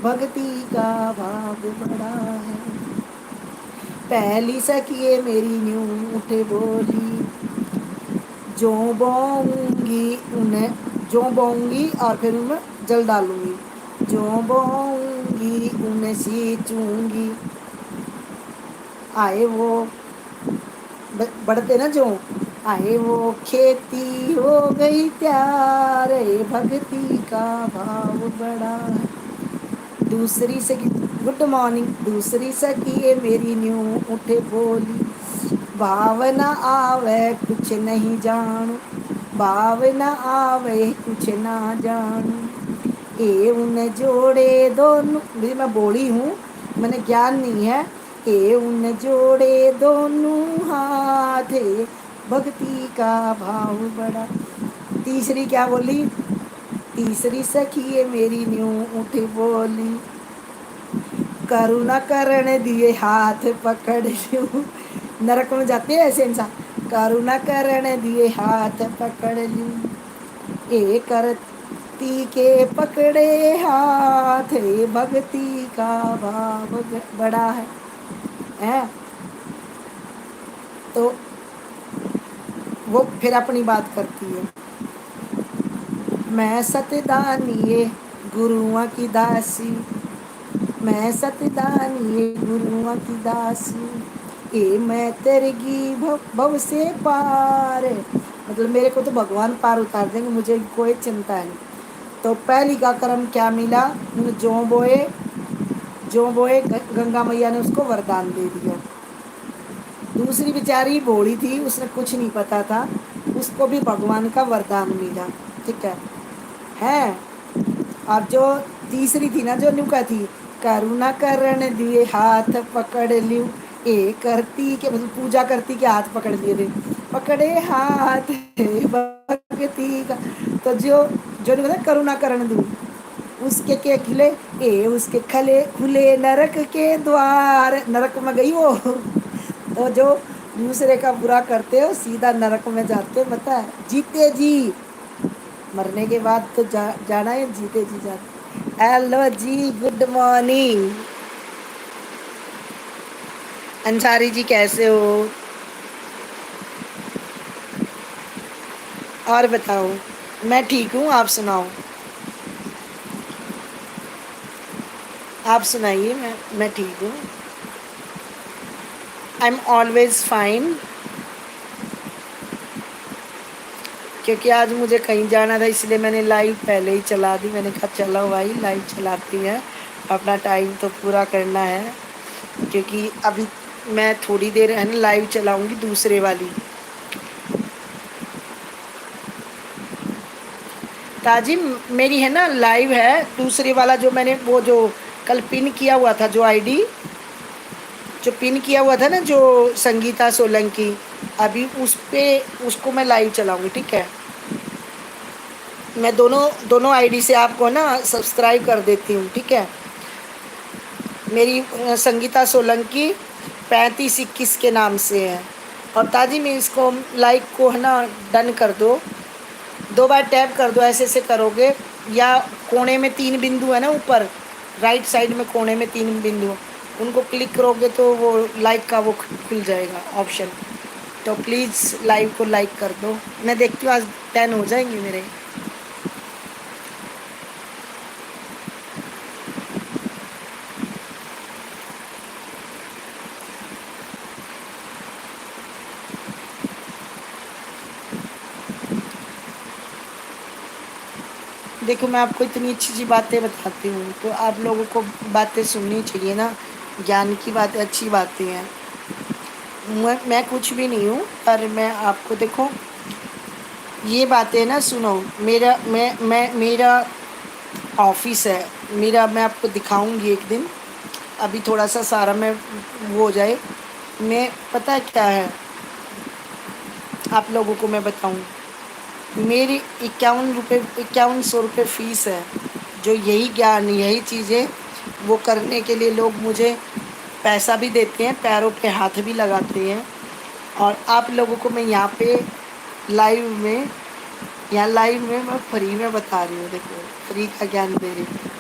भक्ति का भाव बड़ा है। पहली सखिए मेरी न्यू उठे बोली, जो बोऊंगी उन्हें, जो बोऊंगी और फिर उनमें जल डालूंगी, जो बोऊंगी उन्हें सींचूंगी। आए वो बढ़ते ना जो, आए वो खेती हो गई तैयार, भक्ति का भाव बड़ा है। दूसरी सखी, गुड मॉर्निंग, दूसरी सखी मेरी न्यू उठे बोली, भावना आवे कुछ नहीं जानू, भावना आवे कुछ ना जानू। ए उन जोड़े दोनों, मैं बोली हूँ, मैंने ज्ञान नहीं है। ए उन जोड़े दोनों हाथ, भक्ति का भाव बड़ा। तीसरी क्या बोली, तीसरी सखी मेरी न्यू उठी बोली, करुणा करने दिए हाथ पकड़ लूं। नरक में जाते हैं ऐसे इंसान, करुणा करने दिए हाथ पकड़ लूं। ए करती के पकड़े हाथ, भक्ति का भाव बड़ा है। तो वो फिर अपनी बात करती है, मैं सतदानिये गुरुआ की दासी, मैं सतदानिये गुरुआ की दासी, ए मैं तेरगी भव से पार। मतलब मेरे को तो भगवान पार उतार देंगे, मुझे कोई चिंता नहीं। तो पहली का कर्म क्या मिला, जो बोए गंगा मैया ने उसको वरदान दे दिया। दूसरी बेचारी भोली थी, उसने कुछ नहीं पता था, उसको भी भगवान का वरदान मिला। ठीक है। और जो तीसरी थी ना, जो नुका थी, करुणा करने दिए हाथ पकड़ लियो, ए करती के मतलब पूजा करती के हाथ पकड़ लिए थे, पकड़े हाथ भक्ति का। तो जो जो नहीं पता करुणा करने दूँ, उसके के खिले, ए उसके खले खुले नरक के द्वार, नरक में गई वो। तो जो दूसरे का बुरा करते हो सीधा नरक में जाते हो, पता है, जीते जी। मरने के बाद तो जाना है, जीते जी जाते। हेलो जी, गुड मॉर्निंग। अंसारी जी कैसे हो, और बताओ। मैं ठीक हूँ, आप सुनाओ, आप सुनाइए। मैं ठीक हूँ, आई एम ऑलवेज फाइन। क्योंकि आज मुझे कहीं जाना था, इसलिए मैंने लाइव पहले ही चला दी। मैंने कहा चलो भाई लाइव चलाती हैं, अपना टाइम तो पूरा करना है। क्योंकि अभी मैं थोड़ी देर है ना लाइव चलाऊंगी दूसरे वाली। ताजी मेरी है ना लाइव है, दूसरे वाला जो मैंने वो जो कल पिन किया हुआ था, जो आईडी जो पिन किया हुआ था ना, जो संगीता सोलंकी, अभी उस पे उसको मैं लाइव चलाऊंगी। ठीक है, मैं दोनों आईडी से आपको ना सब्सक्राइब कर देती हूँ। ठीक है, मेरी संगीता सोलंकी 3521 के नाम से है। और ताजी में इसको लाइक को है ना डन कर दो, 2 बार टैप कर दो, ऐसे ऐसे करोगे, या कोने में 3 बिंदु है ना ऊपर राइट साइड में, कोने में 3 बिंदु, उनको क्लिक करोगे तो वो लाइक का वो खुल जाएगा ऑप्शन। तो प्लीज़ लाइव को लाइक कर दो। मैं देखती हूँ आज 10 हो जाएंगे मेरे। देखो मैं आपको इतनी अच्छी अच्छी बातें बताती हूँ, तो आप लोगों को बातें सुननी चाहिए ना, ज्ञान की बातें, अच्छी बातें हैं। मैं कुछ भी नहीं हूँ, पर मैं आपको देखो ये बातें ना सुनो। मेरा ऑफिस है मेरा, मैं आपको दिखाऊंगी एक दिन। अभी थोड़ा सा सारा मैं वो हो जाए, मैं पता है क्या है आप लोगों को मैं बताऊं, मेरी 5100 रुपये फ़ीस है। जो यही ज्ञान, यही चीज़ें वो करने के लिए लोग मुझे पैसा भी देते हैं, पैरों पे हाथ भी लगाते हैं। और आप लोगों को मैं यहाँ पे लाइव में मैं फ्री में बता रही हूँ। देखो फ्री का ज्ञान दे रही हूँ।